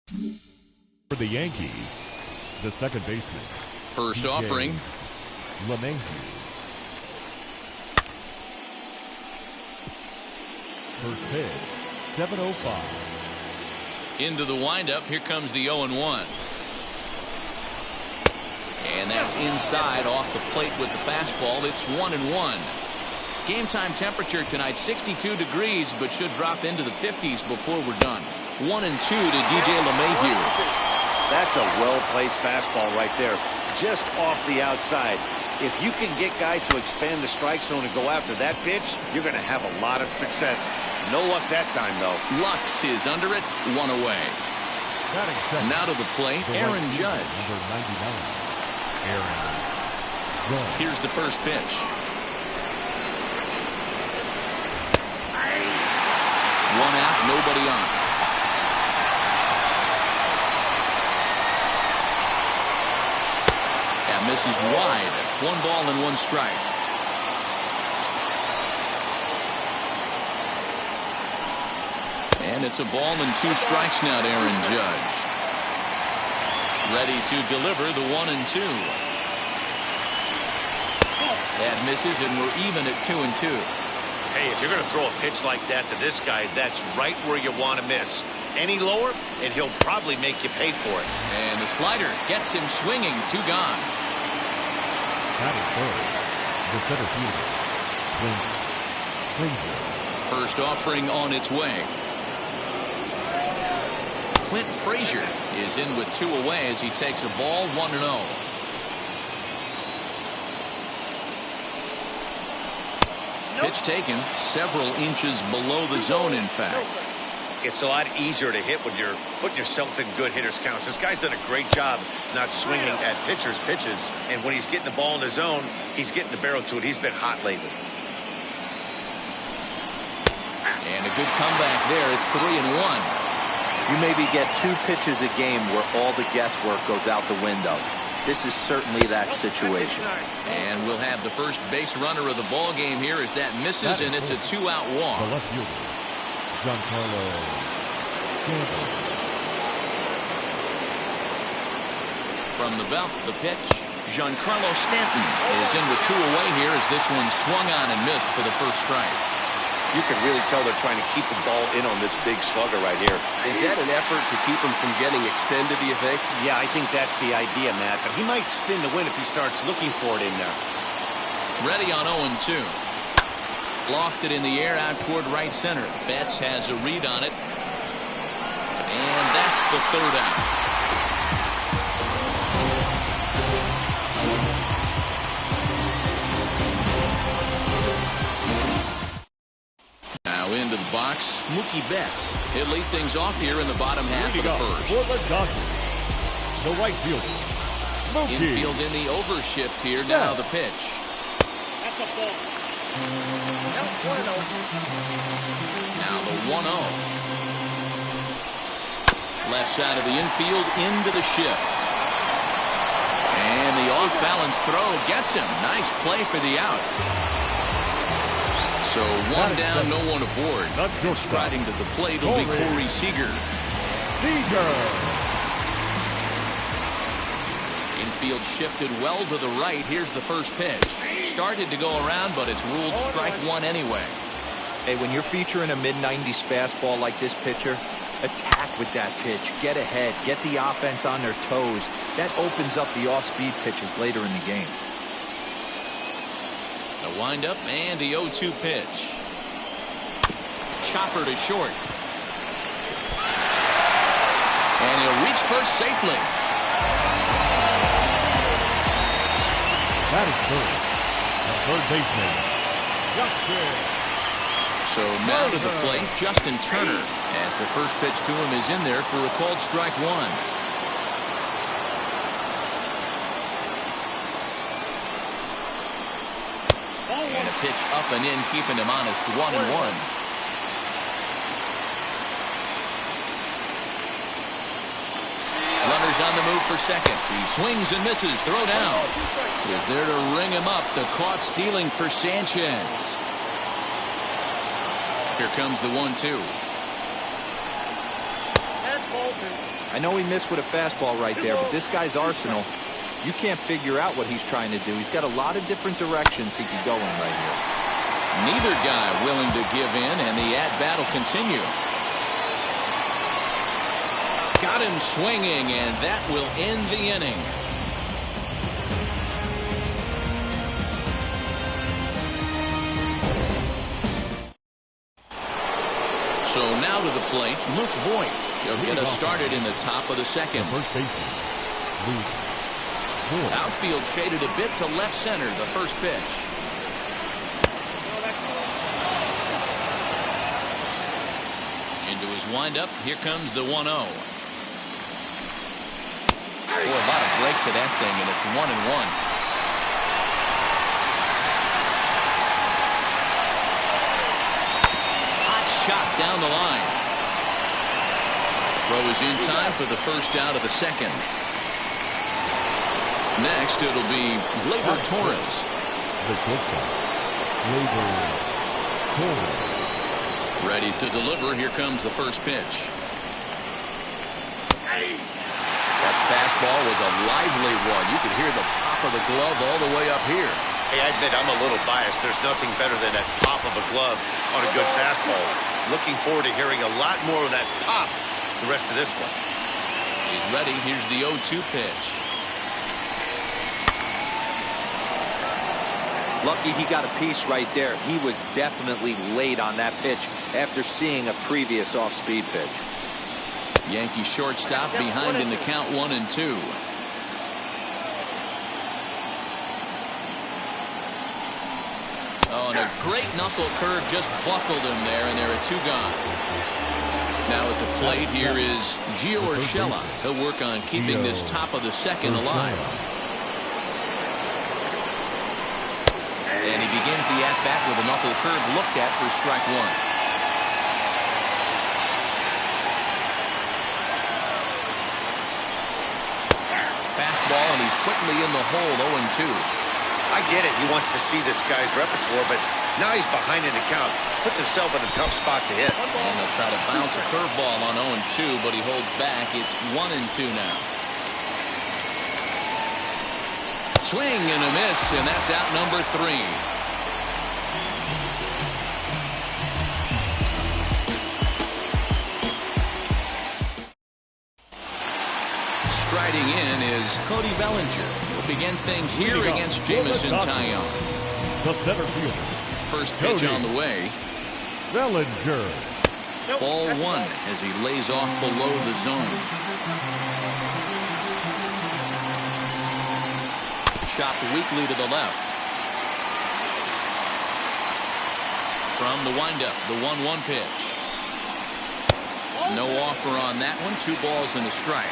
For the Yankees, the second baseman. First offering. LeMahieu. First pitch, 7:05. Into the windup. Here comes the 0-1. And that's inside off the plate with the fastball. It's 1-1. Game time temperature tonight 62 degrees, but should drop into the 50s before we're done. 1-2 to DJ LeMahieu. That's a well-placed fastball right there, just off the outside. If you can get guys to expand the strike zone and go after that pitch, you're going to have a lot of success. No luck that time, though. Lux is under it, one away. Now to the plate, Aaron Judge. Number 99, Aaron Judge. Here's the first pitch. One out, nobody on. That misses wide. 1 ball and 1 strike. And it's a ball and 2 strikes now to Aaron Judge. Ready to deliver the 1-2. That misses, and we're even at 2-2. Hey, if you're going to throw a pitch like that to this guy, that's right where you want to miss. Any lower, and he'll probably make you pay for it. And the slider gets him swinging. 2 gone. Batting third, the center fielder, Clint Frazier. First offering on its way. Clint Frazier is in with 2 away as he takes a ball 1-0. Pitch taken several inches below the zone, in fact. It's a lot easier to hit when you're putting yourself in good hitters' counts. This guy's done a great job not swinging at pitchers' pitches. And when he's getting the ball in the zone, he's getting the barrel to it. He's been hot lately. And a good comeback there. It's 3-1. You maybe get 2 pitches a game where all the guesswork goes out the window. This is certainly that situation. And we'll have the first base runner of the ball game here as that misses, and it's a 2-out walk. The left fielder, Giancarlo Stanton. From the belt, the pitch. Giancarlo Stanton is in with 2 away here as this one swung on and missed for the first strike. You can really tell they're trying to keep the ball in on this big slugger right here. Is that an effort to keep him from getting extended, do you think? Yeah, I think that's the idea, Matt. But he might spin the win if he starts looking for it in there. Ready on 0-2. Lofted in the air out toward right center. Betts has a read on it. And that's the 3rd out. Into the box, Mookie Betts. He'll lead things off here in the bottom half of the first. For the Dodgers, the right fielder, Mookie. Infield in the overshift here. Now the pitch. That's a ball. Now the 1-0. Left side of the infield into the shift. And the off-balance throw gets him. Nice play for the out. So 1 down, no one aboard. Striding to the plate will be Corey Seager. Infield shifted well to the right. Here's the first pitch. Started to go around, but it's ruled strike 1 anyway. Hey, when you're featuring a mid-90s fastball like this pitcher, attack with that pitch. Get ahead. Get the offense on their toes. That opens up the off-speed pitches later in the game. The windup and the 0-2 pitch. Chopper to short. And he'll reach first safely. That is third. The third baseman, Justin. So now to the plate, Justin Turner, as the first pitch to him is in there for a called strike 1. And a pitch up and in, keeping him honest. 1-1. Runners on the move for second. He swings and misses. Throw down. Is there to ring him up. The caught stealing for Sanchez. Here comes the 1-2. I know he missed with a fastball right there, but this guy's arsenal, you can't figure out what he's trying to do. He's got a lot of different directions he can go in right here. Neither guy willing to give in, and the at-bat will continue. Got him swinging, and that will end the inning. So now to the plate, Luke Voigt. He'll get us started in the top of the second. First baseman, Luke Voigt. Outfield shaded a bit to left center, the first pitch. Into his windup, here comes the 1-0. Boy, a lot of break to that thing, and it's 1-1. Shot down the line. Throw is in time for the first out of the second. Next, it'll be Gleyber Torres. The shortstop, Gleyber Torres. Ready to deliver. Here comes the first pitch. That fastball was a lively one. You could hear the pop of the glove all the way up here. Hey, I admit I'm a little biased. There's nothing better than that pop of a glove on a good fastball. Looking forward to hearing a lot more of that pop the rest of this one. He's ready. Here's the 0-2 pitch. Lucky he got a piece right there. He was definitely late on that pitch after seeing a previous off-speed pitch. Yankee shortstop behind in the count 1-2. Oh, and a great knuckle curve just buckled him there, and there are 2 gone. Now at the plate here is Gio Urshela. He'll work on keeping this top of the second alive. And he begins the at-bat with a knuckle curve looked at for strike 1. Fastball, and he's quickly in the hole, 0-2. I get it. He wants to see this guy's repertoire, but now he's behind in the count. Put himself in a tough spot to hit. And they'll try to bounce a curveball on 0-2, but he holds back. It's 1-2 now. Swing and a miss, and that's out number 3. Striding in is Cody Bellinger. We'll begin things here against Jameson Taillon. The center fielder. First pitch on the way. Bellinger. Ball 1 as he lays off below the zone. Chopped weakly to the left. From the windup, the 1-1 pitch. No offer on that one. 2 balls and a strike.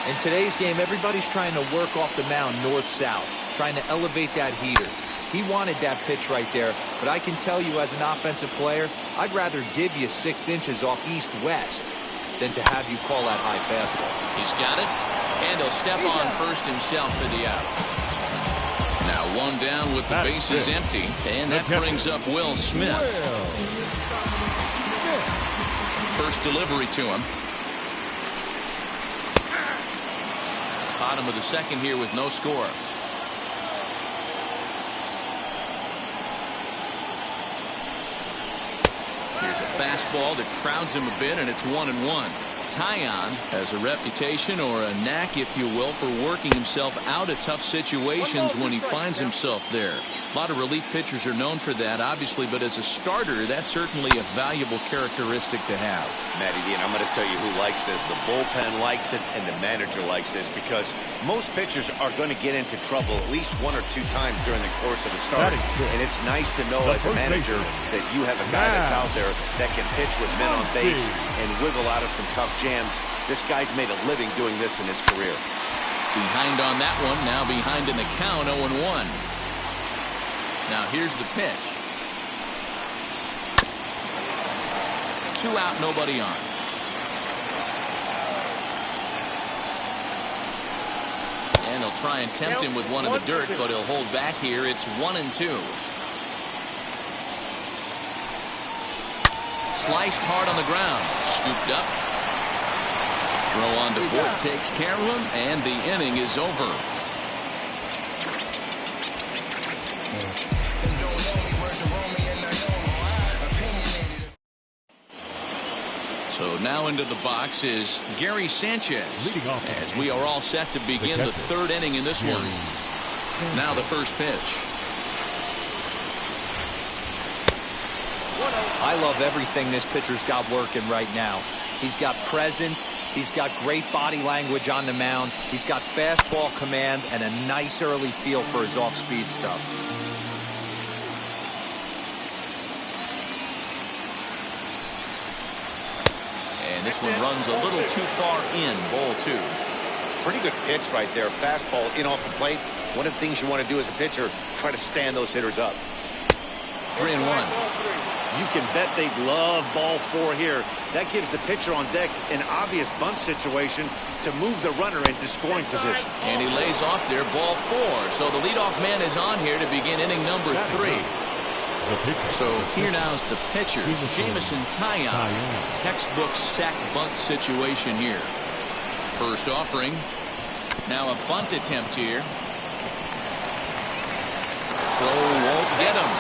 In today's game, everybody's trying to work off the mound north-south, trying to elevate that heater. He wanted that pitch right there, but I can tell you as an offensive player, I'd rather give you 6 inches off east-west than to have you call that high fastball. He's got it, and he'll step on first himself for the out. Now 1 down with the bases empty, and that brings up Will Smith. First delivery to him. Bottom of the second here with no score. Here's a fastball that crowds him a bit, and it's 1-1. Taillon has a reputation, or a knack, if you will, for working himself out of tough situations when he finds himself there. A lot of relief pitchers are known for that, obviously, but as a starter, that's certainly a valuable characteristic to have. Matty D, and I'm going to tell you who likes this. The bullpen likes it, and the manager likes this, because most pitchers are going to get into trouble at least 1 or 2 times during the course of the start. And it's nice to know as a manager that you have a guy that's out there that can pitch with men on base and wiggle out of some tough jams. This guy's made a living doing this in his career. Behind on that one, now behind in the count, 0-1. Now here's the pitch. 2 out, nobody on. And he'll try and tempt him with one in the dirt, but he'll hold back here. It's 1-2. Sliced hard on the ground. Scooped up. Throw on to fourth takes care of him, and the inning is over. So now into the box is Gary Sanchez, as we are all set to begin the third inning in this one. Now the first pitch. I love everything this pitcher's got working right now. He's got presence. He's got great body language on the mound. He's got fastball command and a nice early feel for his off-speed stuff. And this one runs a little too far in. Ball two. Pretty good pitch right there. Fastball in off the plate. One of the things you want to do as a pitcher, try to stand those hitters up. 3-1. You can bet they love ball four here. That gives the pitcher on deck an obvious bunt situation to move the runner into scoring position. And he lays off there, ball four. So the leadoff man is on here to begin inning number 3. So here now is the pitcher, Jameson Taillon. Textbook sack bunt situation here. First offering. Now a bunt attempt here. Throw won't get him.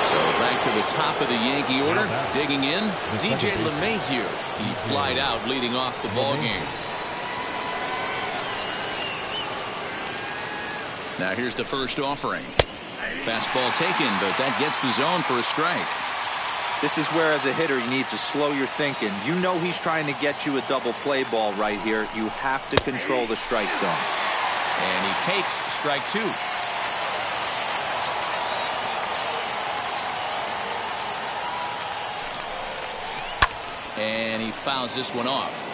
So back to the top of the Yankee order. Digging in, DJ LeMahieu. He flied out leading off the ball game. Now here's the first offering. Fastball taken, but that gets the zone for a strike. This is where, as a hitter, you need to slow your thinking. You know he's trying to get you a double play ball right here. You have to control the strike zone. And he takes strike two. And he fouls this one off.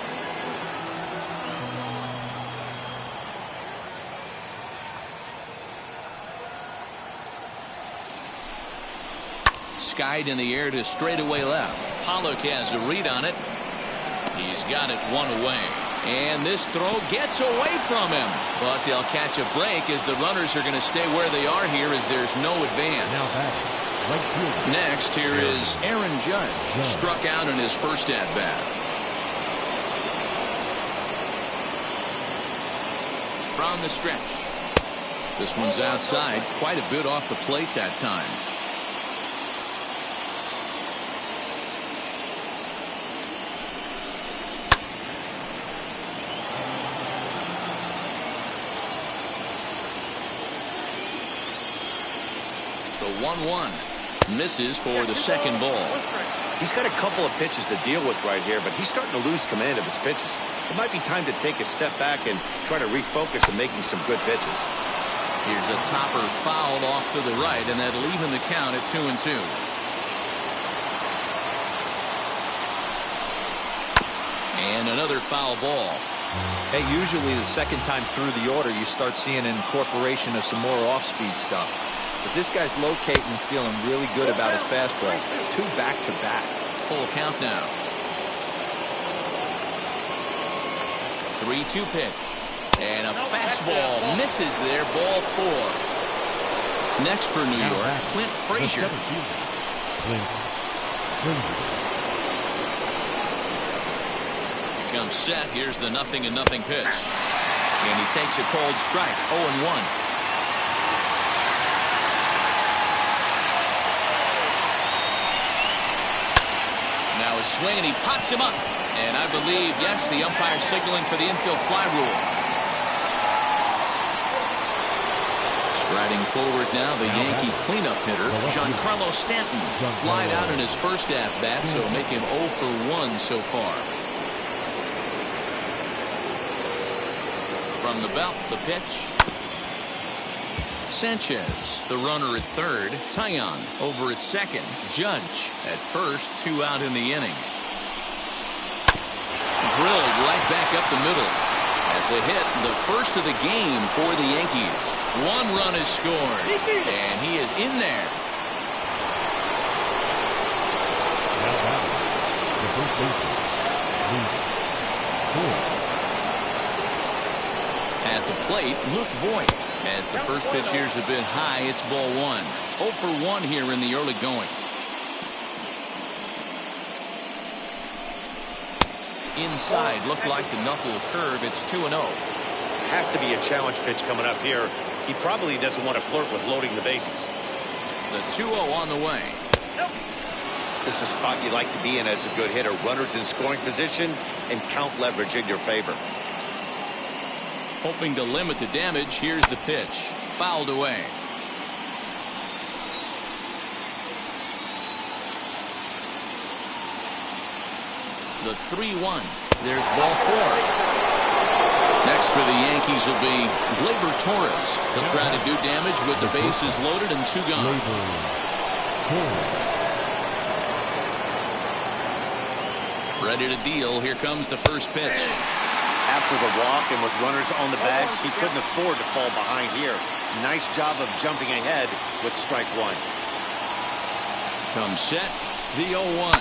Skied in the air to straightaway left. Pollock has a read on it. He's got it one away. And this throw gets away from him. But they'll catch a break as the runners are going to stay where they are here as there's no advance. Next, here is Aaron Judge. Struck out in his first at-bat. From the stretch. This one's outside, quite a bit off the plate that time. The 1-1. Misses for the second ball. He's got a couple of pitches to deal with right here, but he's starting to lose command of his pitches. It might be time to take a step back and try to refocus on making some good pitches. Here's a topper fouled off to the right, and that'll even the count at 2-2. And another foul ball. Hey, usually the second time through the order, you start seeing an incorporation of some more off-speed stuff. But this guy's locating and feeling really good about his fastball. 2 back-to-back. Full count now. 3-2 pitch. And a fastball misses there. Ball 4. Next for New York, Clint Frazier. Becomes set. Here's the 0-0 pitch. And he takes a cold strike. 0-1. Now a swing, and he pops him up. And I believe, yes, the umpire signaling for the infield fly rule. Striding forward now, the Yankee cleanup hitter, Giancarlo Stanton. Flied out in his first at-bat, so make him 0 for 1 so far. From the belt, the pitch. Sanchez, the runner at third. Taillon over at second. Judge at first. 2 out in the inning. Drilled right back up the middle. That's a hit, the first of the game for the Yankees. 1 run is scored, and he is in there. Now batting, the first baseman, At the plate, Luke Voigt. As the first pitch here is a bit high, it's ball 1. 0 for 1 here in the early going. inside. Looked like the knuckle curve. It's 2-0. Has to be a challenge pitch coming up here. He probably doesn't want to flirt with loading the bases. The 2-0 on the way. This is a spot you like to be in as a good hitter. Runners in scoring position and count leverage in your favor. Hoping to limit the damage. Here's the pitch. Fouled away. The 3-1. There's ball 4. Next for the Yankees will be Gleyber Torres. He'll try to do damage with the bases loaded and 2 gone. Ready to deal. Here comes the first pitch. After the walk and with runners on the bags, he couldn't afford to fall behind here. Nice job of jumping ahead with strike 1. Comes set. The 0-1.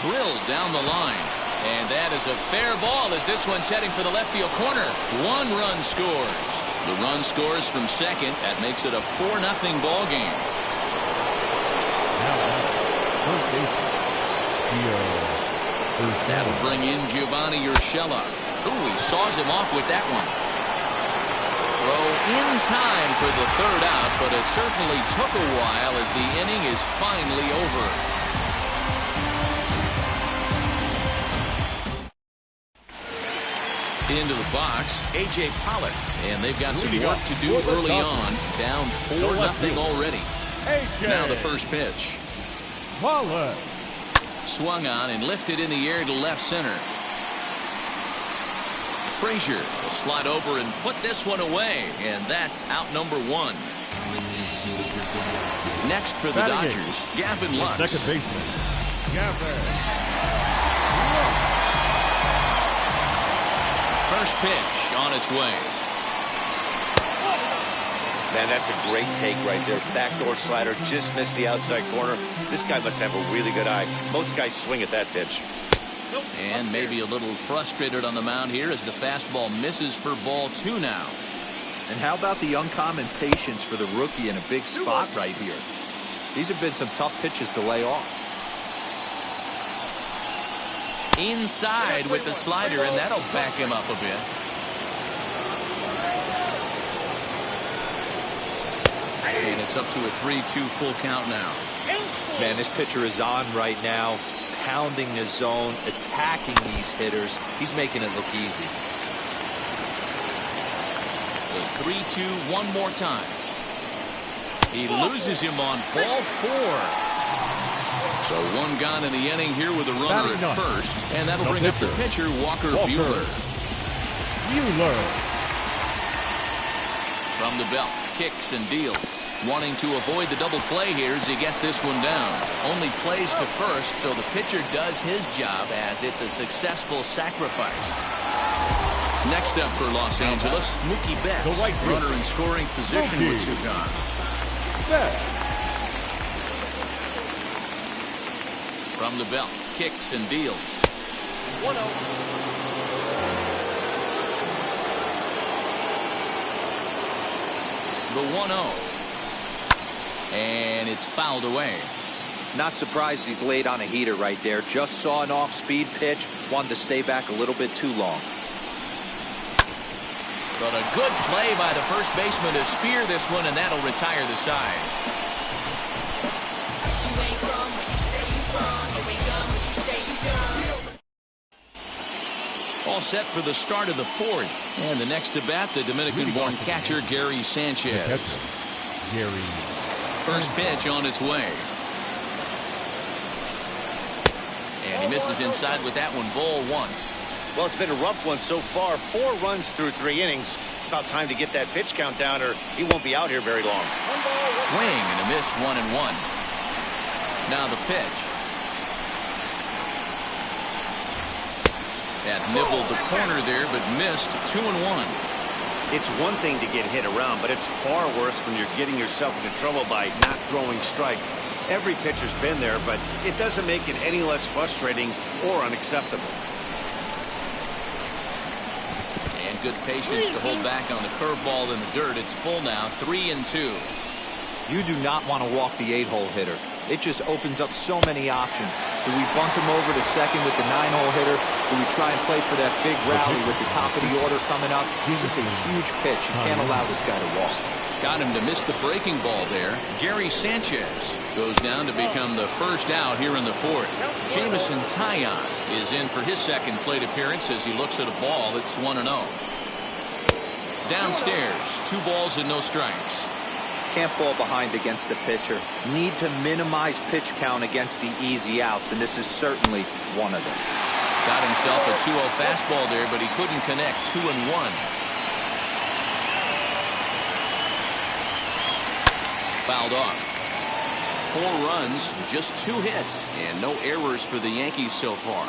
Drilled down the line. And that is a fair ball as this one's heading for the left field corner. 1 run scores. The run scores from second. That makes it a 4-0 ball game. That'll bring in Giovanni Urshela. Ooh, he saws him off with that one. Throw in time for the 3rd out, but it certainly took a while as the inning is finally over. Into the box, A.J. Pollock. And they've got some work to do early on. Down 4-0 already. Now the first pitch. Pollock. Swung on and lifted in the air to left center. Frazier will slide over and put this one away. And that's out number 1. Next for the Dodgers, Gavin Lux. Second baseman, Gavin. First pitch on its way. Man, that's a great take right there. Backdoor slider, just missed the outside corner. This guy must have a really good eye. Most guys swing at that pitch. And maybe a little frustrated on the mound here as the fastball misses for ball 2 now. And how about the uncommon patience for the rookie in a big spot right here? These have been some tough pitches to lay off. Inside with the slider, and that'll back him up a bit. And it's up to a 3-2 full count now. Man, this pitcher is on right now, pounding the zone, attacking these hitters. He's making it look easy. The 3-2 one more time. He loses him on ball 4. So 1 gone in the inning here with a runner at first. And that'll bring up the pitcher, Walker Buehler. From the belt, kicks and deals. Wanting to avoid the double play here as he gets this one down. Only plays to first, so the pitcher does his job as it's a successful sacrifice. Next up for Los Angeles, Mookie Betts. Runner in scoring position with 2 gone. From the belt, kicks and deals. 1-0. The 1-0. And it's fouled away. Not surprised he's laid on a heater right there. Just saw an off-speed pitch. Wanted to stay back a little bit too long. But a good play by the first baseman to spear this one, and that'll retire the side. All set for the start of the 4th. And the next to bat, the Dominican-born catcher, Gary Sanchez. First pitch on its way. And he misses inside with that one, ball 1. Well, it's been a rough one so far. 4 runs through 3 innings. It's about time to get that pitch count down or he won't be out here very long. Swing and a miss, 1-1. Now the pitch. That nibbled the corner there, but missed 2-1. It's one thing to get hit around, but it's far worse when you're getting yourself into trouble by not throwing strikes. Every pitcher's been there, but it doesn't make it any less frustrating or unacceptable. And good patience to hold back on the curveball in the dirt. It's full now, 3-2. You do not want to walk the 8-hole hitter. It just opens up so many options. Do we bunt him over to second with the 9-hole hitter? Do we try and play for that big rally with the top of the order coming up? This is a huge pitch. You can't allow this guy to walk. Got him to miss the breaking ball there. Gary Sanchez goes down to become the first out here in the fourth. Jamison Taillon is in for his second plate appearance as he looks at a ball that's 1-0. Downstairs, 2 balls and no strikes. Can't fall behind against the pitcher. Need to minimize pitch count against the easy outs, and this is certainly one of them. Got himself a 2-0 fastball there, but he couldn't connect. 2-1. Fouled off. 4 runs, just 2 hits, and no errors for the Yankees so far.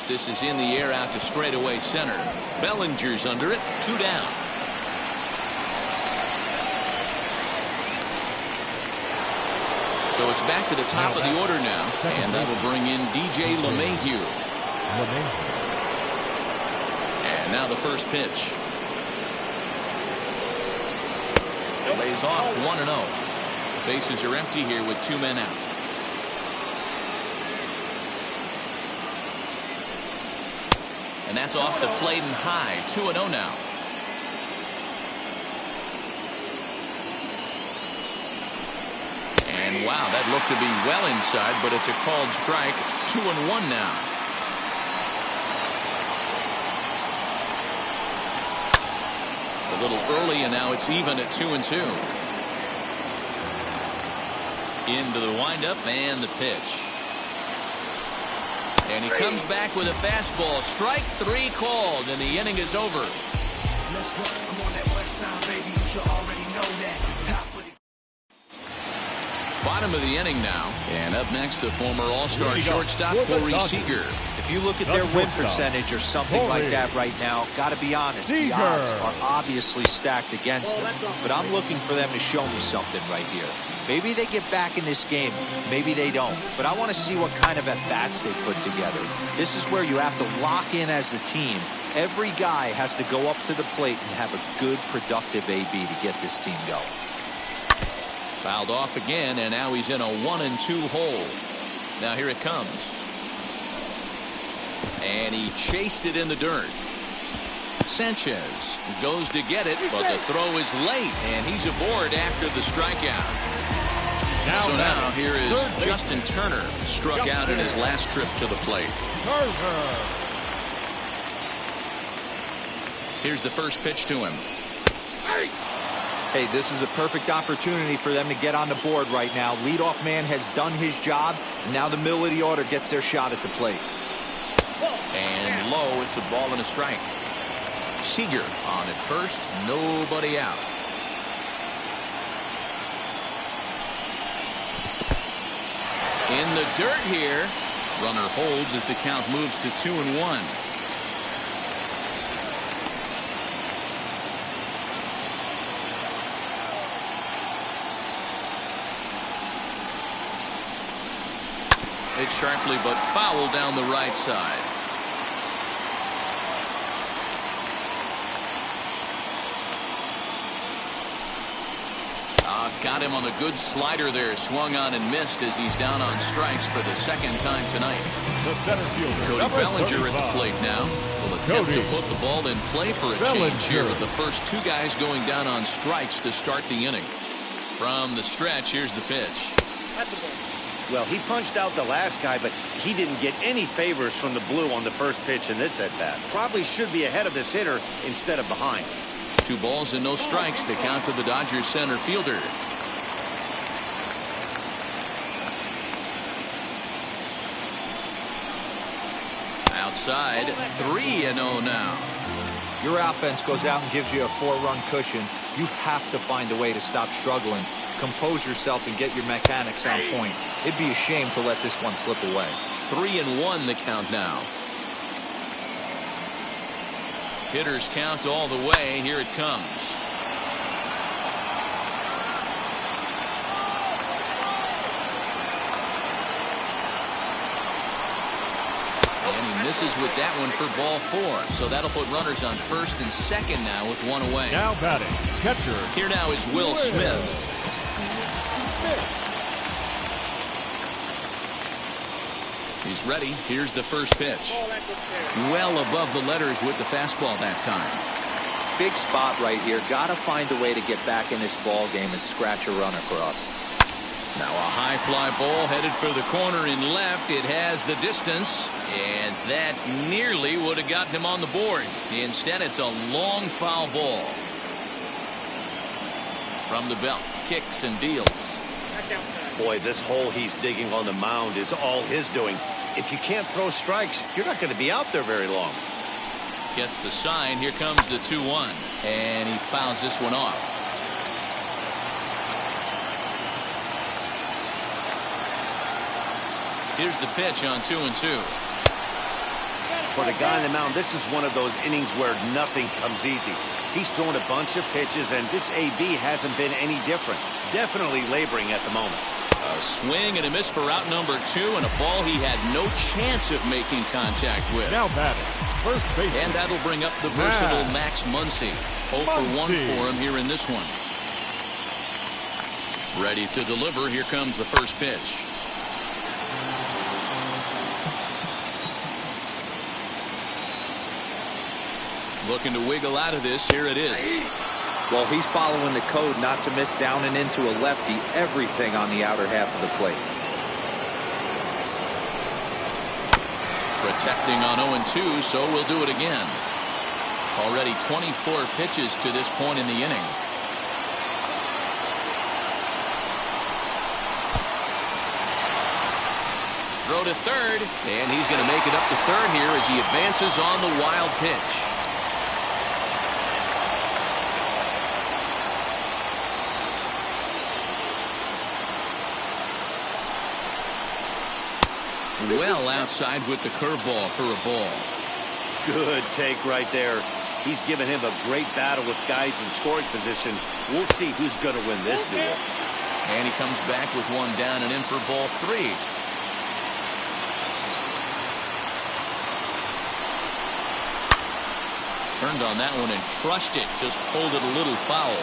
This is in the air out to straightaway center. Bellinger's under it. 2 down. So it's back to the top of the order now, and that'll bring in DJ LeMahieu. And now the first pitch. Lays off 1-0. Bases are empty here with 2 men out. And that's off the plate and high. 2-0 now. And wow, that looked to be well inside, but it's a called strike. 2-1 now. A little early, and now it's even at 2-2. Into the windup and the pitch. And he comes back with a fastball. Strike 3 called, and the inning is over. Let's go. I'm on that west side, baby. You should already know that. Bottom of the inning now, and up next the former all-star shortstop Corey Seager. If you look at their win percentage or something like that right now, got to be honest, the odds are obviously stacked against them. But I'm looking for them to show me something right here. Maybe they get back in this game, maybe they don't. But I want to see what kind of at-bats they put together. This is where you have to lock in as a team. Every guy has to go up to the plate and have a good, productive AB to get this team going. Fouled off again, and now he's in a 1-2 hole. Now here it comes. And he chased it in the dirt. Sanchez goes to get it, but the throw is late, and he's aboard after the strikeout. So now here is Justin Turner, struck out in his last trip to the plate. Here's the first pitch to him. Hey, this is a perfect opportunity for them to get on the board right now. Leadoff man has done his job, and now the middle of the order gets their shot at the plate. And low, it's a ball and a strike. Seager on at first, nobody out. In the dirt here. Runner holds as the count moves to 2-1. Hit sharply, but foul down the right side. Got him on the good slider there. Swung on and missed as he's down on strikes for the second time tonight. The center fielder, Cody Bellinger at the plate now. Will attempt to put the ball in play for a change here, with the first 2 guys going down on strikes to start the inning. From the stretch, here's the pitch. Well, he punched out the last guy, but he didn't get any favors from the blue on the first pitch in this at-bat. Probably should be ahead of this hitter instead of behind. 2 balls and no strikes to count to the Dodgers center fielder. Outside, 3-0 now. Your offense goes out and gives you a 4-run cushion. You have to find a way to stop struggling. Compose yourself and get your mechanics on point. It'd be a shame to let this one slip away. 3-1 the count now. Hitters count all the way. Here it comes. And he misses with that one for ball 4. So that'll put runners on first and second now with one away. Now batting, catcher. Here now is Will Smith. He's ready. Here's the first pitch. Well above the letters with the fastball that time. Big spot right here. Got to find a way to get back in this ball game and scratch a run across. Now a high fly ball headed for the corner in left. It has the distance, and that nearly would have gotten him on the board. Instead, it's a long foul ball. From the belt, kicks and deals. Boy, this hole he's digging on the mound is all his doing. If you can't throw strikes, you're not going to be out there very long. Gets the sign. Here comes the 2-1. And he fouls this one off. Here's the pitch on 2-2. For the guy on the mound, this is one of those innings where nothing comes easy. He's thrown a bunch of pitches, and this AB hasn't been any different. Definitely laboring at the moment. A swing and a miss for out number 2, and a ball he had no chance of making contact with. Now batting, first base. And that'll bring up the versatile Max Muncy. 0 for 1 for him here in this one. Ready to deliver. Here comes the first pitch. Looking to wiggle out of this. Here it is. Well, he's following the code not to miss down and into a lefty. Everything on the outer half of the plate. Protecting on 0-2, so we'll do it again. Already 24 pitches to this point in the inning. Throw to third, and he's going to make it up to third here as he advances on the wild pitch. Well outside with the curveball for a ball. Good take right there. He's given him a great battle with guys in scoring position. We'll see who's going to win this duel. And he comes back with one down and in for ball 3. Turned on that one and crushed it. Just pulled it a little foul.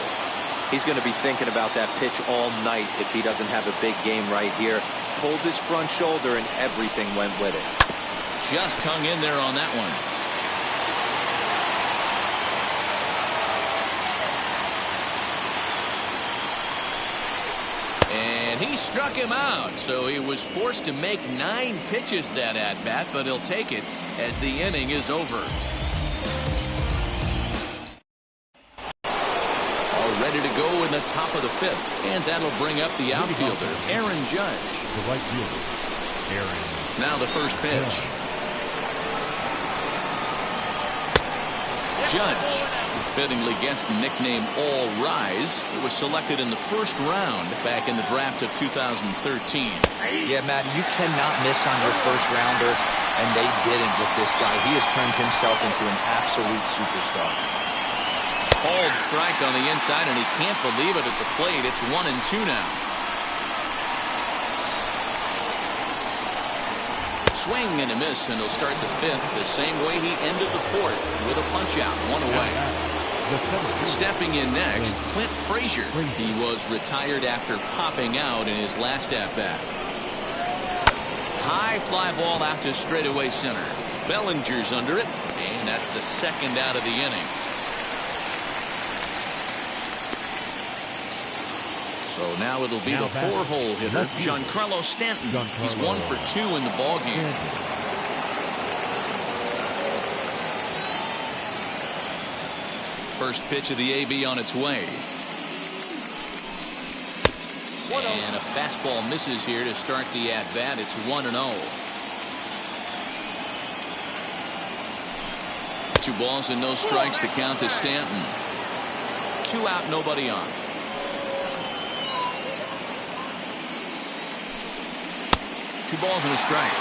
He's going to be thinking about that pitch all night if he doesn't have a big game right here. Pulled his front shoulder and everything went with it. Just hung in there on that one. And he struck him out, so he was forced to make 9 pitches that at-bat, but he'll take it as the inning is over. Ready to go in the top of the 5th, and that'll bring up the outfielder, Aaron Judge. The right fielder, Aaron. Now the first pitch. Judge, who fittingly gets the nickname All Rise, was selected in the first round back in the draft of 2013. Yeah, Matt, you cannot miss on your first rounder, and they didn't with this guy. He has turned himself into an absolute superstar. Called strike on the inside, and he can't believe it at the plate. It's 1-2 now. Swing and a miss, and he'll start the 5th the same way he ended the 4th with a punch-out, 1 away. Stepping in next, Clint Frazier. He was retired after popping out in his last at-bat. High fly ball out to straightaway center. Bellinger's under it, and that's the 2nd out of the inning. So now it'll be the 4-hole hitter, Giancarlo Stanton. He's 1 for 2 in the ballgame. First pitch of the AB on its way. And a fastball misses here to start the at-bat. It's 1-0. 2 balls and no strikes. The count to Stanton. 2 out, nobody on. 2 balls and a strike.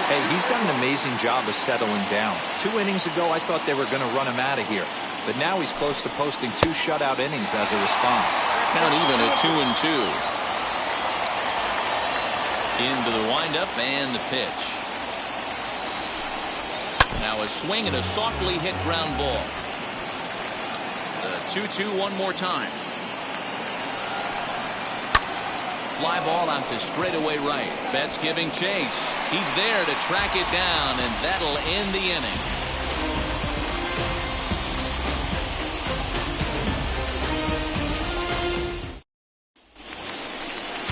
Hey, he's done an amazing job of settling down. 2 innings ago, I thought they were going to run him out of here. But now he's close to posting 2 shutout innings as a response. Count even at 2-2. Into the windup and the pitch. Now a swing and a softly hit ground ball. The 2-2 one more time. Fly ball out to straightaway right. Betts giving chase. He's there to track it down, and that'll end the inning.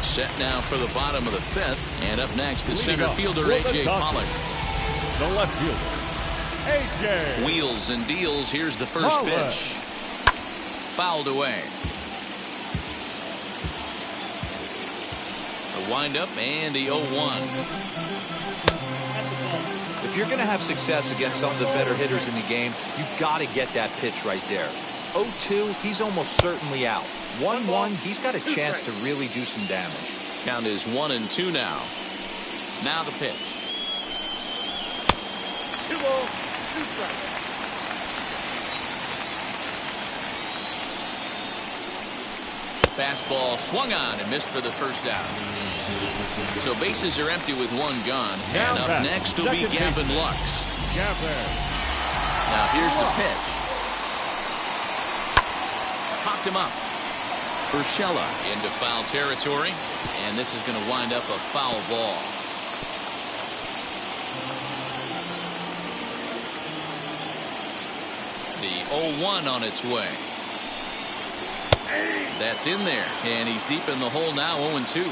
Set now for the bottom of the fifth, and up next the center fielder A.J. Pollock. The left fielder, A.J. Wheels and deals. Here's the first pitch. Fouled away. The windup and the 0-1. If you're going to have success against some of the better hitters in the game, you've got to get that pitch right there. 0-2, he's almost certainly out. 1-1, he's got a chance to really do some damage. Count is 1-2 now. Now the pitch. 2 balls, 2 strikes. Fastball swung on and missed for the first out. So bases are empty with one gone. And up next will be Gavin Lux. Now here's the pitch. Popped him up. Urshela into foul territory. And this is going to wind up a foul ball. The 0-1 on its way. That's in there, and he's deep in the hole now, 0-2.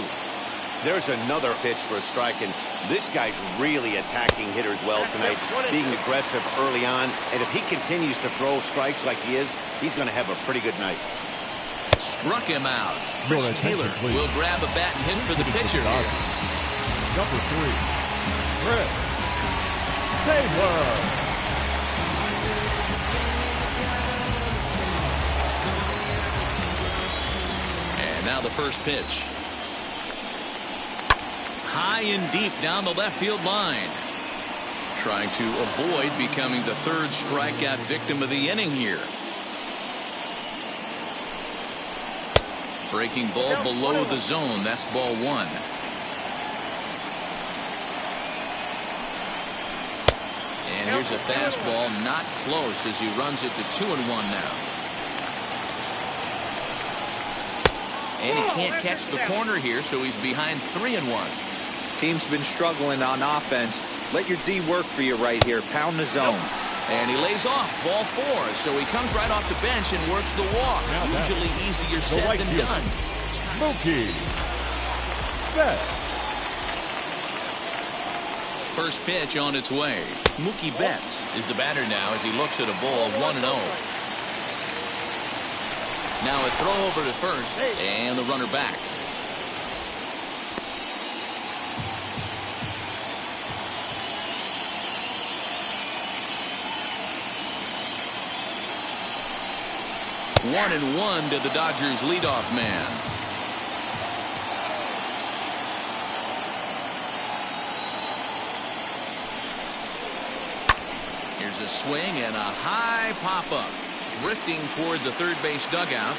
There's another pitch for a strike, and this guy's really attacking hitters well tonight, being aggressive early on, and if he continues to throw strikes like he is, he's going to have a pretty good night. Struck him out. Chris Taylor will grab a bat and hit for the pitcher here. Number 3, Chris Taylor. Now the first pitch. High and deep down the left field line. Trying to avoid becoming the third strikeout victim of the inning here. Breaking ball below the zone. That's ball 1. And here's a fastball not close as he runs it to 2-1 now. And he can't catch the corner here, so he's behind 3-1. Team's been struggling on offense. Let your D work for you right here. Pound the zone. And he lays off ball 4, so he comes right off the bench and works the walk. Usually easier said than done. Mookie Betts. First pitch on its way. Mookie Betts is the batter now as he looks at a ball 1-0. Now a throw over to first, and the runner back. One and one to the Dodgers leadoff man. Here's a swing and a high pop-up. Drifting toward the third base dugout.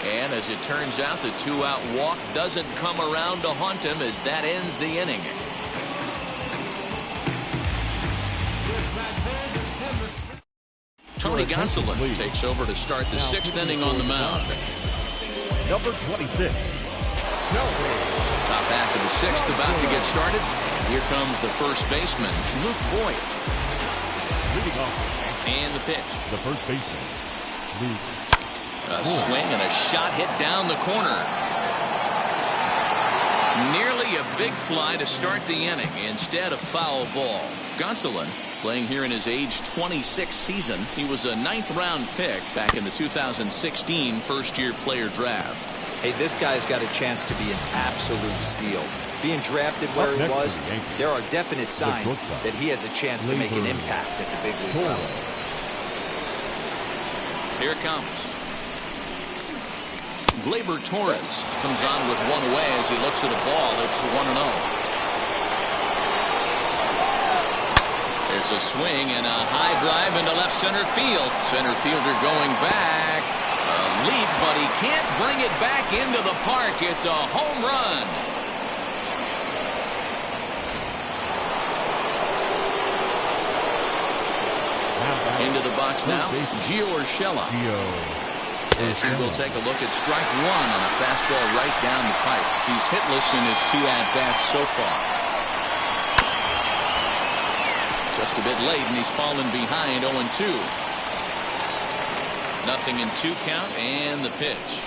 And as it turns out, the 2-out walk doesn't come around to haunt him as that ends the inning. Tony Gonsolin takes over to start the 6th inning on the mound. Number 26. Top half of the 6th about to get started. And here comes the first baseman, Luke Voigt. Leading off. And the pitch. The first baseman, Luke. A swing and a shot hit down the corner. Nearly a big fly to start the inning. Instead, a foul ball. Gonsolin playing here in his age 26 season. He was a 9th-round pick back in the 2016 first-year player draft. Hey, this guy's got a chance to be an absolute steal. Being drafted where he was, there are definite signs that he has a chance to make an impact at the big league level. Here it comes. Gleyber Torres comes on with one away as he looks at a ball. It's 1-0. There's a swing and a high drive into left center field. Center fielder going back. A leap, but he can't bring it back into the park. It's a home run. Into the box now, Gio Urshela. As he will take a look at strike one on a fastball right down the pipe. He's hitless in his 2 at-bats so far. Just a bit late, and he's fallen behind 0-2. 0-2 count, and the pitch.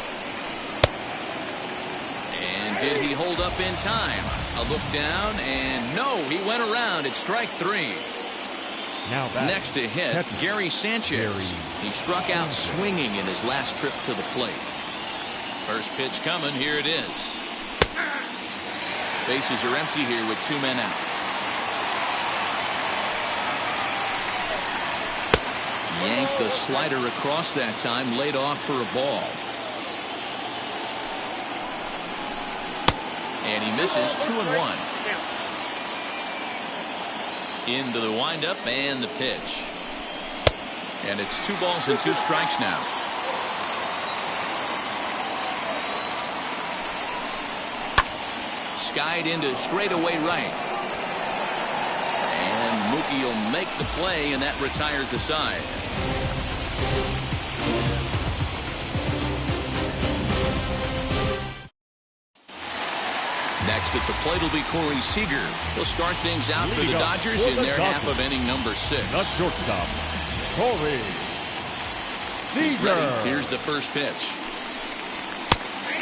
And did he hold up in time? A look down, and no, he went around. It's strike 3. Now next to hit, Gary Sanchez. He struck out swinging in his last trip to the plate. First pitch coming. Here it is. Bases are empty here with 2 men out. Yanked the slider across that time, laid off for a ball. And he misses 2-1. Into the windup and the pitch. And it's 2 balls and 2 strikes now. Skied into straightaway right. And Mookie will make the play, and that retires the side. Next at the plate will be Corey Seager. He'll start things out for the Dodgers in their half of inning number 6. The shortstop, Corey Seager. Here's the first pitch.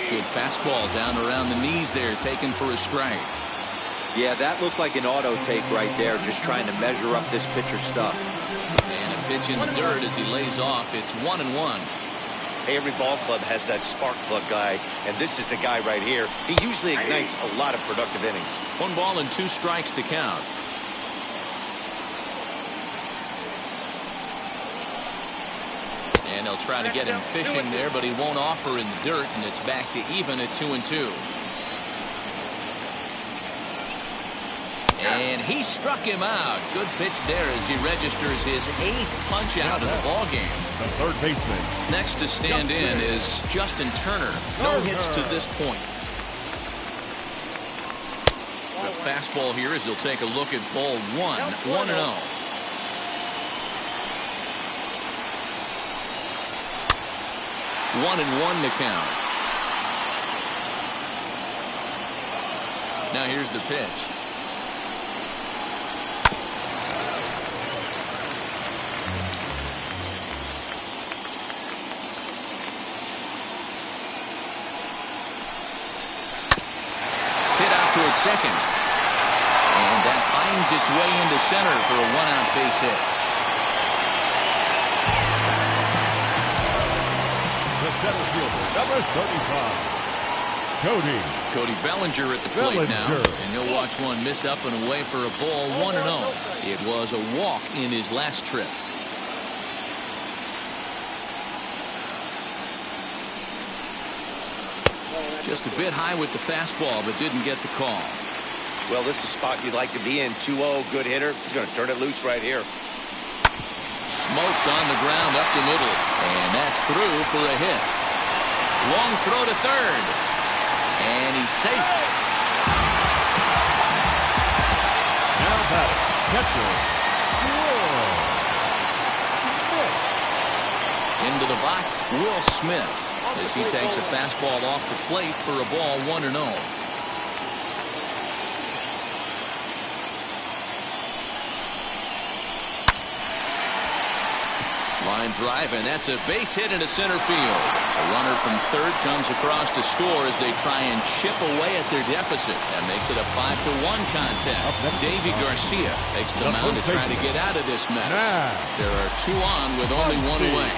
Good fastball down around the knees there, taken for a strike. Yeah, that looked like an auto take right there, just trying to measure up this pitcher's stuff. And a pitch in the dirt as he lays off. It's 1-1. Hey, every ball club has that spark plug guy, and this is the guy right here. He usually ignites a lot of productive innings. 1 ball and 2 strikes to count. And they'll try to get him fishing there, but he won't offer in the dirt, and it's back to even at 2-2. And he struck him out. Good pitch there as he registers his 8th punch out of the ballgame. The third baseman. Next to stand in is Justin Turner. No hits to this point. The fastball here as he'll take a look at ball 1. 1-0. One and one to count. Now here's the pitch. Hit out towards second. And that finds its way into center for a 1-out base hit. The center fielder, number 35, Cody Bellinger at the plate now. And he'll watch one miss up and away for a ball. 1-0. It was a walk in his last trip. Just a bit high with the fastball, but didn't get the call. Well, this is a spot you'd like to be in. 2-0, good hitter. He's going to turn it loose right here. Smoked on the ground up the middle. And that's through for a hit. Long throw to third. And he's safe. now batting, catcher, Will Smith. Into the box, Will Smith, as he takes a fastball off the plate for a ball. 1-0. Line drive, and that's a base hit into center field. A runner from third comes across to score as they try and chip away at their deficit. That makes it a 5-1 contest. Davy Garcia takes the mound to try to get out of this mess. There are 2 on with only 1 away.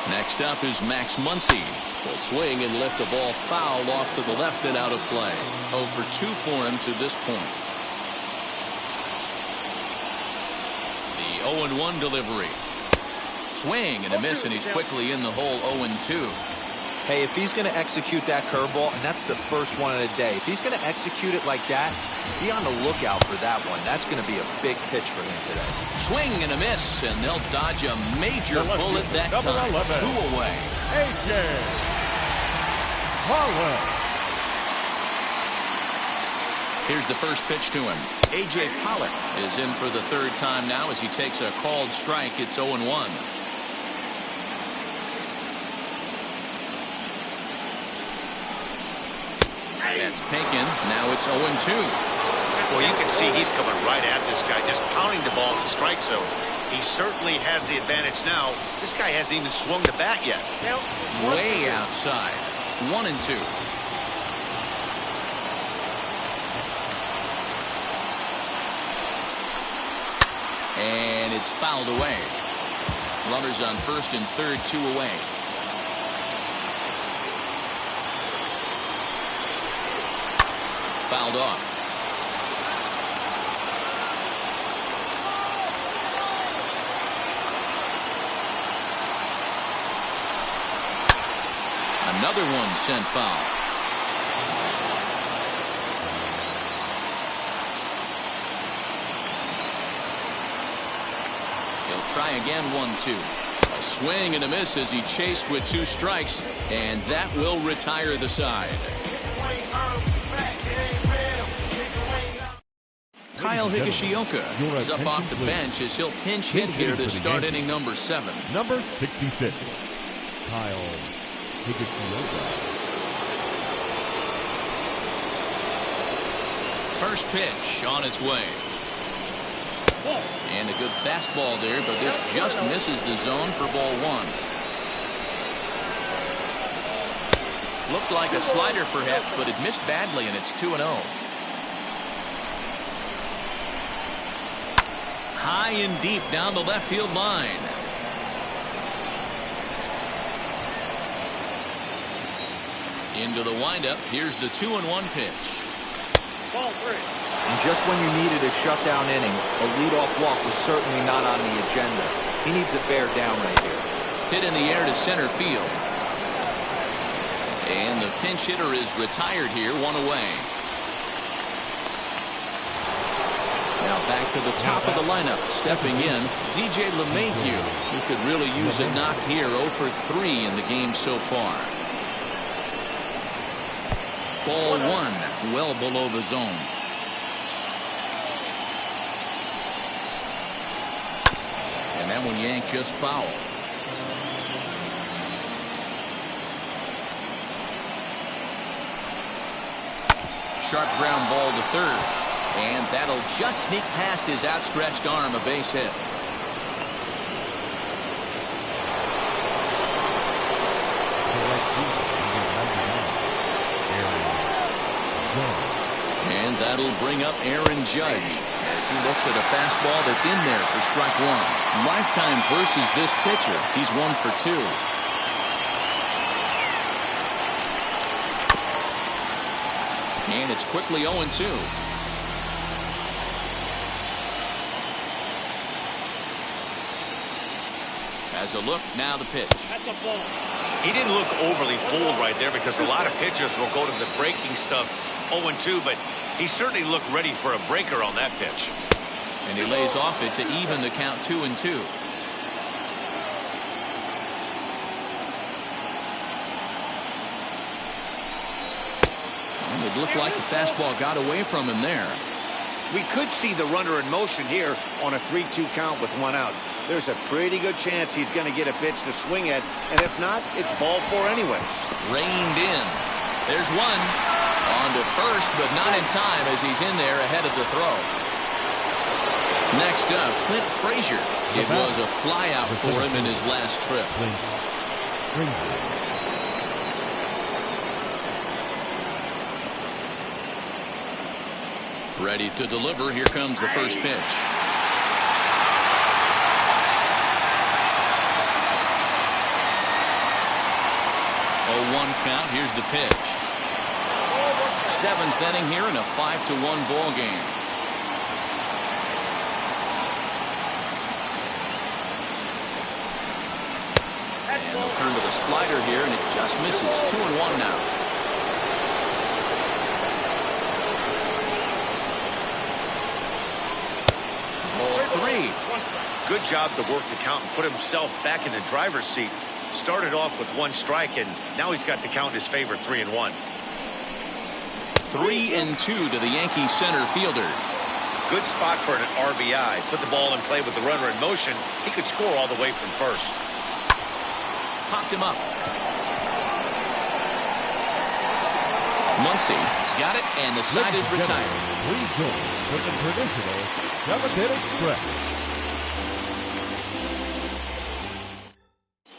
Next up is Max Muncy. He'll swing and lift the ball foul off to the left and out of play. 0 for 2 for him to this point. 0-1 delivery. Swing and a miss, and he's quickly in the hole. 0-2. Hey, if he's going to execute that curveball, and that's the first one of the day, if he's going to execute it like that, be on the lookout for that one. That's going to be a big pitch for him today. Swing and a miss, and they'll dodge a major bullet that time. 2 away. A.J. Harwell. Here's the first pitch to him. A.J. Pollock is in for the third time now as he takes a called strike. It's 0-1. That's taken. Now it's 0-2. Well, you can see he's coming right at this guy, just pounding the ball in the strike zone. He certainly has the advantage now. This guy hasn't even swung the bat yet. Way outside. 1-2. And it's fouled away. Runners on first and third, 2 away. Fouled off. Another one sent foul. He'll try again. 1-2. A swing and a miss as he chased with 2 strikes, and that will retire the side. Kyle Higashioka is up off the bench as he'll pinch hit here to start inning number 7. Number 66, Kyle Higashioka. First pitch on its way. And a good fastball there, but this just misses the zone for ball 1. Looked like a slider perhaps, but it missed badly, and it's 2-0. High and deep down the left field line. Into the windup. Here's the 2-1 pitch. Ball 3. And just when you needed a shutdown inning, a leadoff walk was certainly not on the agenda. He needs a bear down right here. Hit in the air to center field. And the pinch hitter is retired here, 1 away. Now back to the top of the lineup. Stepping in, DJ LeMahieu, who could really use a knock here. 0 for 3 in the game so far. Ball 1, well below the zone. And that one yanked just foul. Sharp ground ball to third. And that'll just sneak past his outstretched arm, a base hit. And that'll bring up Aaron Judge as he looks at a fastball that's in there for strike 1. Lifetime versus this pitcher. He's 1 for 2. And it's quickly 0-2. As a look, now the pitch. He didn't look overly fooled right there because a lot of pitchers will go to the breaking stuff 0-2, but he certainly looked ready for a breaker on that pitch. And he lays off it to even the count 2-2. And it looked like the fastball got away from him there. We could see the runner in motion here on a 3-2 count with 1 out. There's a pretty good chance he's going to get a pitch to swing at, and if not, it's ball 4 anyways. Reined in. There's one. On to first, but not in time as he's in there ahead of the throw. Next up, Clint Frazier. It was a flyout for him in his last trip. Ready to deliver. Here comes the first pitch. Oh, 1 count. Here's the pitch. 7th inning here in a 5-1 ball game. And they'll turn to the slider here, and it just misses. 2-1 now. Ball 3. Good job to work the count and put himself back in the driver's seat. Started off with 1 strike, and now he's got the count in his favor, 3-1. 3-2 to the Yankees center fielder. Good spot for an RBI. Put the ball in play with the runner in motion. He could score all the way from first. Popped him up. Muncy's got it, and the side is retired. Please join with the traditional 7-hit express.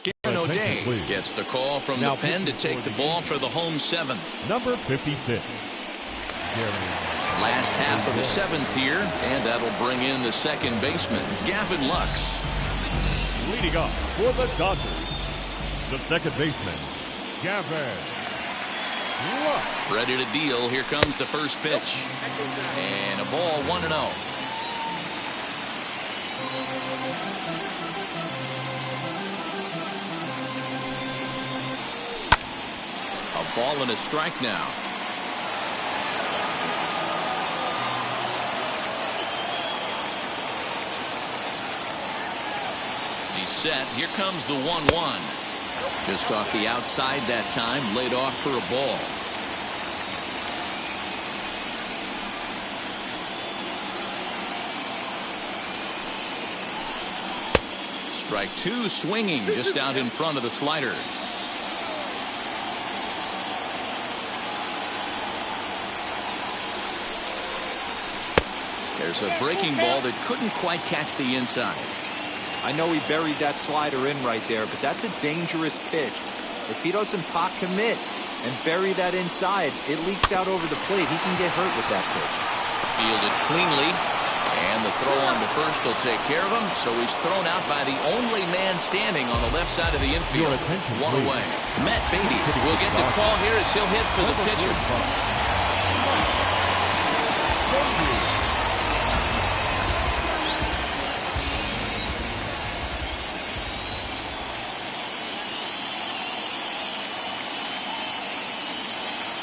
Darren O'Day gets the call from the pen to take the ball for the home seventh. Number 56. Last half of the seventh here, and that'll bring in the second baseman, Gavin Lux. Leading off for the Dodgers, the second baseman, Gavin Lux. Ready to deal. Here comes the first pitch. And a ball 1-0. A ball and a strike now. He's set. Here comes the 1-1. Just off the outside that time, laid off for a ball. Strike two, swinging just out in front of the slider. There's a breaking ball that couldn't quite catch the inside. I know he buried that slider in right there, but that's a dangerous pitch. If he doesn't pot commit and bury that inside, it leaks out over the plate. He can get hurt with that pitch. Fielded cleanly, and the throw on to first will take care of him. So he's thrown out by the only man standing on the left side of the infield. One away. Matt Beatty will get the call here as he'll hit for the pitcher.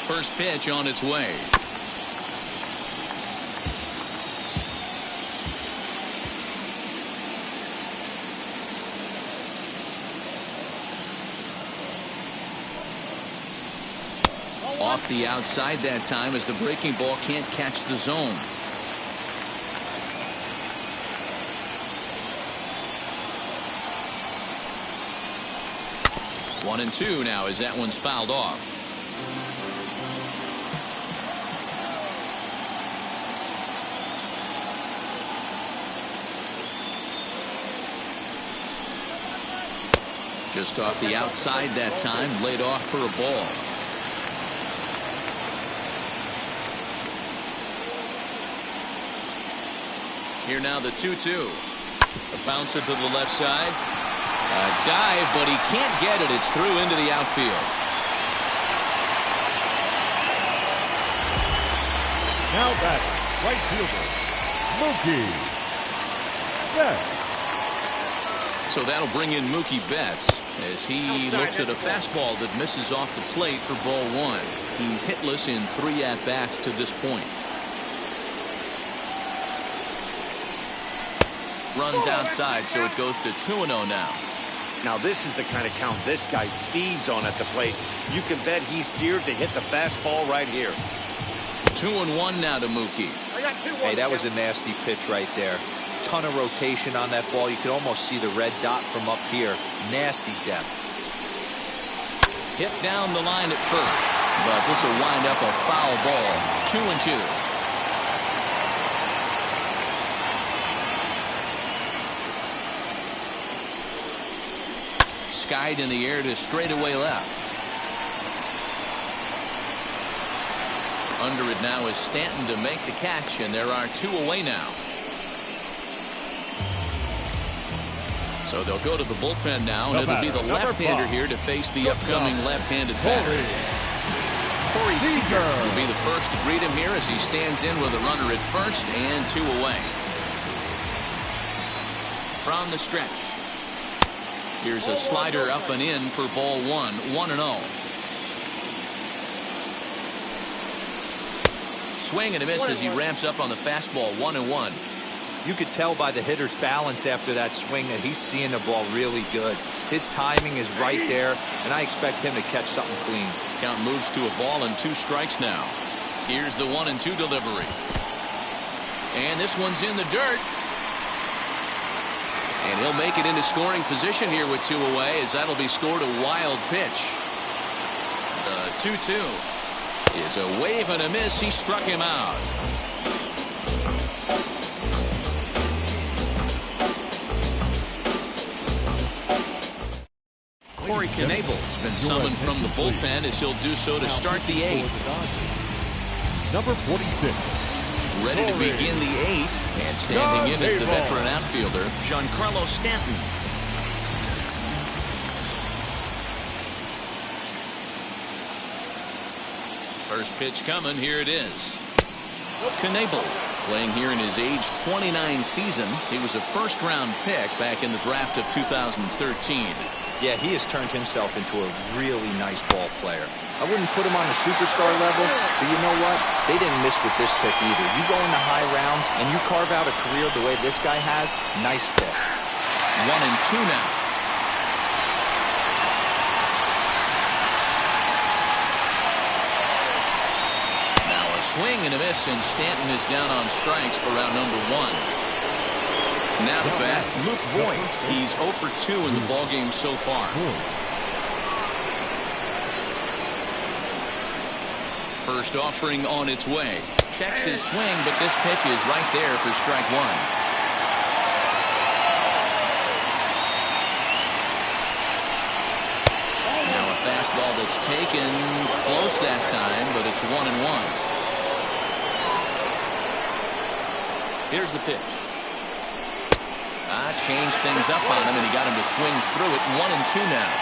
First pitch on its way. Off the outside that time as the breaking ball can't catch the zone. One and two now as that one's fouled off. Just off the outside that time, laid off for a ball. Here now the 2-2. A bouncer to the left side. A dive, but he can't get it. It's through into the outfield. Now back, right fielder, Mookie Betts. So that'll bring in Mookie Betts as he looks at a fastball that misses off the plate for ball one. He's hitless in 3 at-bats to this point. Runs outside, so it goes to 2-0 now. Now this is the kind of count this guy feeds on at the plate. You can bet he's geared to hit the fastball right here. 2-1 now to Mookie. Hey, that was a nasty pitch right there. Ton of rotation on that ball. You could almost see the red dot from up here. Nasty depth. Hit down the line at first, but this will wind up a foul ball. 2-2. Skied in the air to straightaway left. Under it now is Stanton to make the catch, and there are 2 away now. So they'll go to the bullpen now, and it'll be the left-hander here to face the upcoming left-handed batter. Corey Seager will be the first to greet him here as he stands in with a runner at first and 2 away. From the stretch. Here's a slider up and in for ball one, 1-0. Swing and a miss as he ramps up on the fastball, 1-1. You could tell by the hitter's balance after that swing that he's seeing the ball really good. His timing is right there, and I expect him to catch something clean. Count moves to a ball and 2 strikes now. Here's the 1-2 delivery. And this one's in the dirt. And he'll make it into scoring position here with 2 away, as that'll be scored a wild pitch. The 2-2 is a wave and a miss. He struck him out. Corey Knebel has been summoned from the bullpen, as he'll do so to start the 8th. Number 46. Ready to begin the 8th, and standing in is the veteran outfielder, Giancarlo Stanton. First pitch coming. Here it is. Knebel, playing here in his age 29 season. He was a first-round pick back in the draft of 2013. Yeah, he has turned himself into a really nice ball player. I wouldn't put him on the superstar level, but you know what? They didn't miss with this pick either. You go into high rounds and you carve out a career the way this guy has, nice pick. 1-2 now. Now a swing and a miss, and Stanton is down on strikes for round number 1. Now to bat, Luke Voigt. He's 0 for 2 in the ballgame so far. First offering on its way. Checks his swing, but this pitch is right there for strike 1. Now a fastball that's taken close that time, but it's 1-1. Here's the pitch. Changed things up on him, and he got him to swing through it. 1-2 now.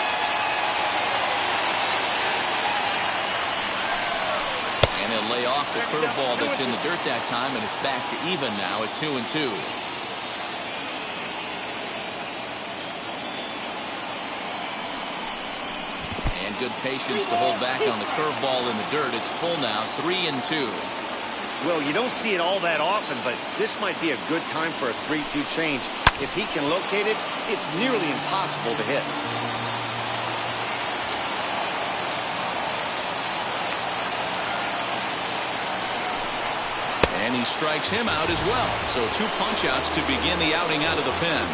And he'll lay off the curveball that's in the dirt that time, and it's back to even now at 2-2. And good patience to hold back on the curveball in the dirt. It's full now, 3-2. Well, you don't see it all that often, but this might be a good time for a 3-2 change. If he can locate it, it's nearly impossible to hit. And he strikes him out as well. So 2 punch-outs to begin the outing out of the pen.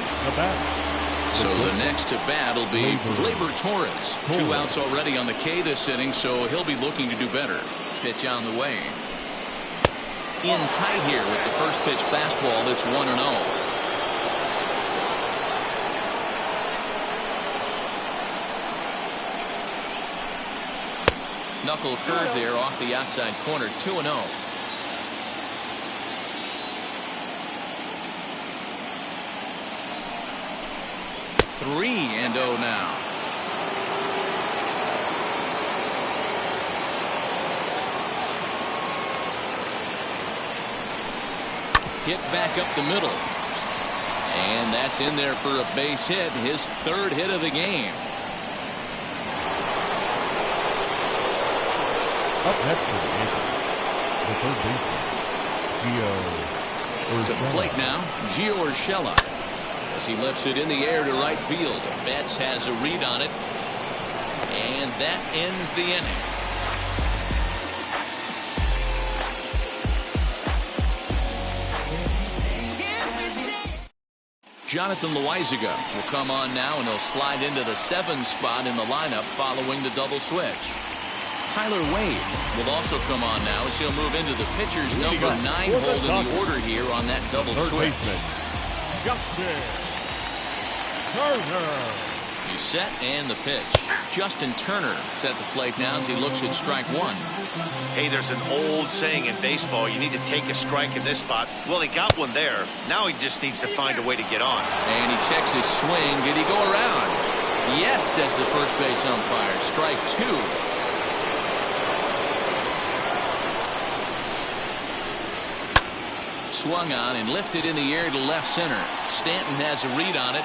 So the next to bat will be Gleyber Torres. 2 outs already on the K this inning, so he'll be looking to do better. Pitch on the way. In tight here with the first pitch fastball. It's 1-0. Knuckle curve there off the outside corner. 2-0. 3-0 now. Hit back up the middle. And that's in there for a base hit. His 3rd hit of the game. Up next for the Yankees, the third baseman, Gio Urshela. To the plate now, Gio Urshela, as he lifts it in the air to right field. Betts has a read on it, and that ends the inning. Jonathan Loaizaga will come on now, and he'll slide into the 7 spot in the lineup following the double switch. Tyler Wade will also come on now, as he'll move into the pitcher's number 9 hold in the order here on that double switch. He's set, and the pitch. Justin Turner is at the plate now as he looks at strike 1. Hey, there's an old saying in baseball, you need to take a strike in this spot. Well, he got one there. Now he just needs to find a way to get on. And he checks his swing. Did he go around? Yes, says the first base umpire. Strike 2. Swung on and lifted in the air to left center. Stanton has a read on it.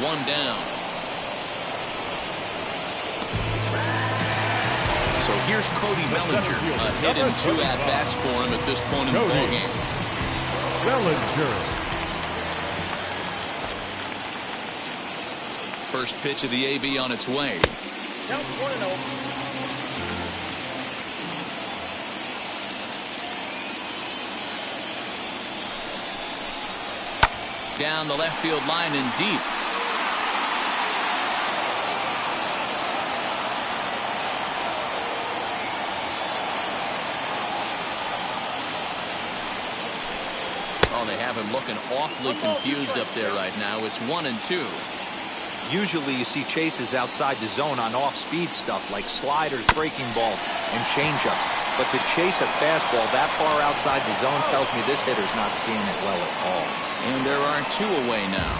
1 down. So here's Cody Bellinger. A hit and 2 at-bats for him at this point in the ballgame. Bellinger. First pitch of the AB on its way. Count 1-0. Down the left field line and deep. Oh, they have him looking awfully confused up there right now. It's 1-2. Usually you see chases outside the zone on off-speed stuff like sliders, breaking balls, and changeups. But to chase a fastball that far outside the zone tells me this hitter's not seeing it well at all. And there are 2 away now.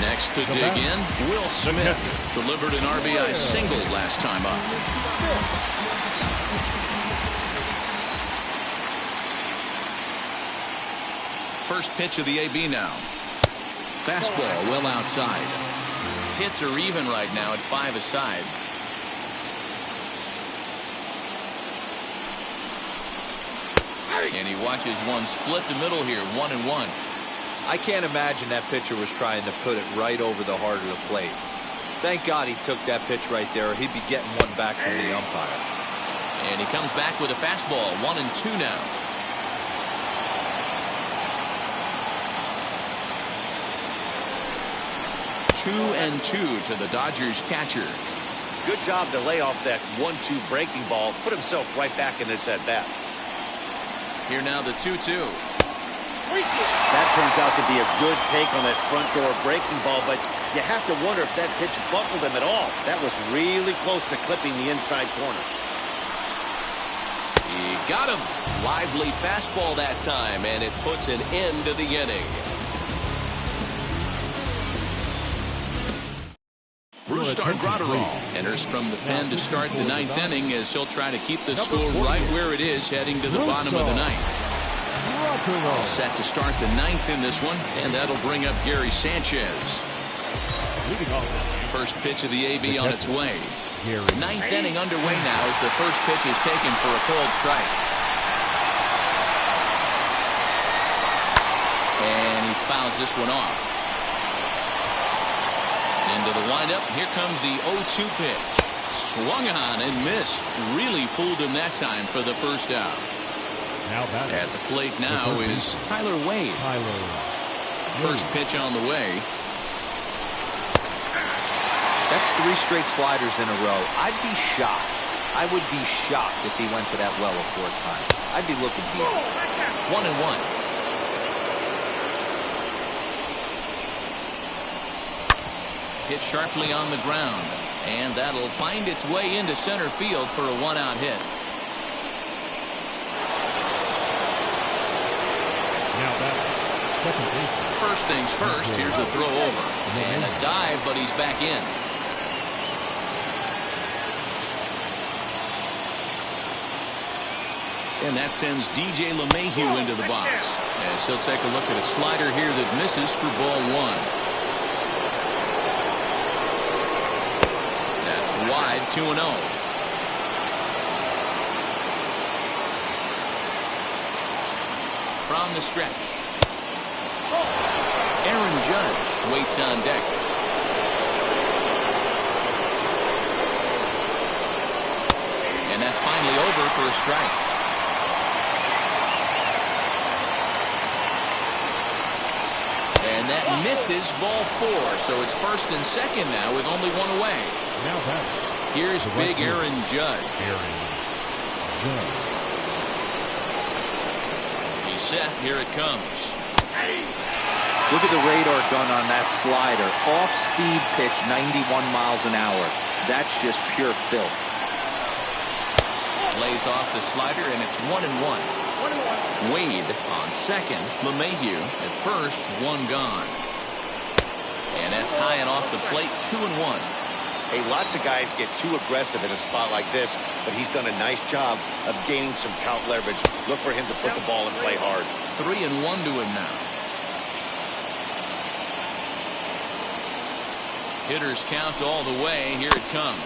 Next to dig in, Will Smith delivered an RBI single last time up. First pitch of the AB now. Fastball well outside. Hits are even right now at 5 aside. And he watches one split the middle here, 1-1. I can't imagine that pitcher was trying to put it right over the heart of the plate. Thank God he took that pitch right there, or he'd be getting one back from the umpire. And he comes back with a fastball, 1-2 now. Two and 2 to the Dodgers catcher. Good job to lay off that 1-2 breaking ball. Put himself right back in this at bat. Here now the 2-2. That turns out to be a good take on that front door breaking ball, but you have to wonder if that pitch buckled him at all. That was really close to clipping the inside corner. He got him. Lively fastball that time, and it puts an end to the inning. Brustar Graterol enters from the pen to start the 9th inning as he'll try to keep the score right where it is heading to the bottom of the 9th. All set to start the 9th in this one, and that'll bring up Gary Sanchez. First pitch of the AB on its way. 9th inning underway now as the first pitch is taken for a cold strike. And he fouls this one off. Into the windup. Here comes the 0-2 pitch. Swung on and missed. Really fooled him that time for the first out. At the plate now is Tyler Wade. First pitch on the way. That's 3 straight sliders in a row. I'd be shocked. I would be shocked if he went to that well a 4th time. I'd be looking here. 1-1. Hit sharply on the ground, and that'll find its way into center field for a 1-out hit. Now that's second base. First things first, here's a throw over. And a dive, but he's back in. And that sends DJ LeMahieu into the box. As he'll take a look at a slider here that misses for ball 1. Wide, 2-0. From the stretch. Aaron Judge waits on deck. And that's finally over for a strike. And that misses ball 4. So it's first and second now with only 1 away. Here's big Aaron Judge. He's set. Here it comes. Look at the radar gun on that slider. Off-speed pitch, 91 miles an hour. That's just pure filth. Lays off the slider, and it's 1-1. Wade on second. LeMahieu at first. 1 gone. And that's high and off the plate. 2-1. Hey, lots of guys get too aggressive in a spot like this, but he's done a nice job of gaining some count leverage. Look for him to put the ball and play hard. 3-1 to him now. Hitters count all the way. Here it comes.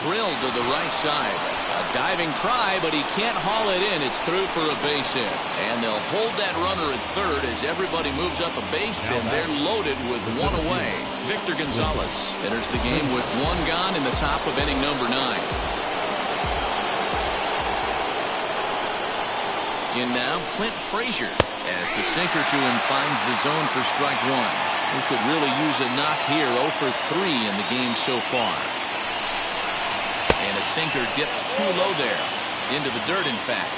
drilled to the right side. A diving try, but he can't haul it in. It's through for a base hit. And they'll hold that runner at third as everybody moves up a base, and they're loaded with one away. Victor Gonzalez enters the game with one gone in the top of inning number 9. In now, Clint Frazier, as the sinker to him finds the zone for strike 1. He could really use a knock here. 0 for 3 in the game so far. And a sinker dips too low there. Into the dirt, in fact.